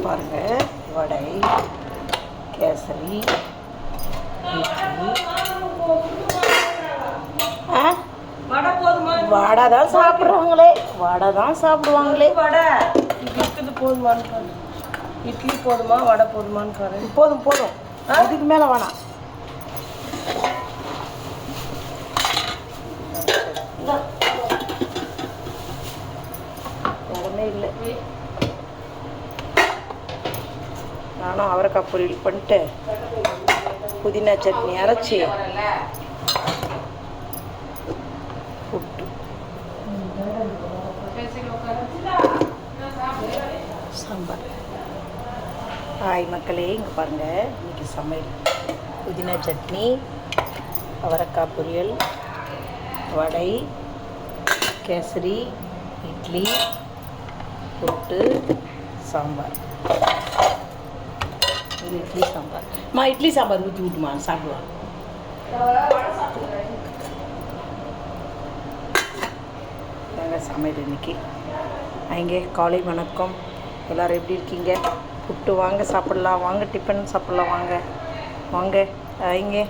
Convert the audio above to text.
பாருங்கள், வடை, கேசரி, இட்லி. வடை தான் சாப்பிட்றாங்களே, வடை தான் சாப்பிடுவாங்களே. வடை இருக்குது போதுமான்னு, இட்லி போதுமா வடை போதுமான்னு பாரு. போதும் போதும், இதுக்கு மேலே வேணாம். இடமே இல்லை. நானும் அவரைக்காய் பொரியல் பண்ணிட்டு புதினா சட்னி அரைச்சி புட்டு சாம்பார். ஹாய் மக்களே, இங்கே பாருங்கள், இன்றைக்கி சமையல் புதினா சட்னி, அவரைக்காய் பொரியல், வடை, கேசரி, இட்லி, புட்டு, சாம்பார். இது இட்லி சாம்பார். இட்லி சாம்பார் ஊற்றி விட்டுமா சாப்பிடுவாங்க. நாங்கள் சமையல் இன்னைக்கு. அங்கே காலை வணக்கம், எல்லோரும் எப்படி இருக்கீங்க? புட்டு வாங்க சாப்பிட்லாம், வாங்க டிஃபன் சாப்பிட்லாம், வாங்க வாங்க. இங்கே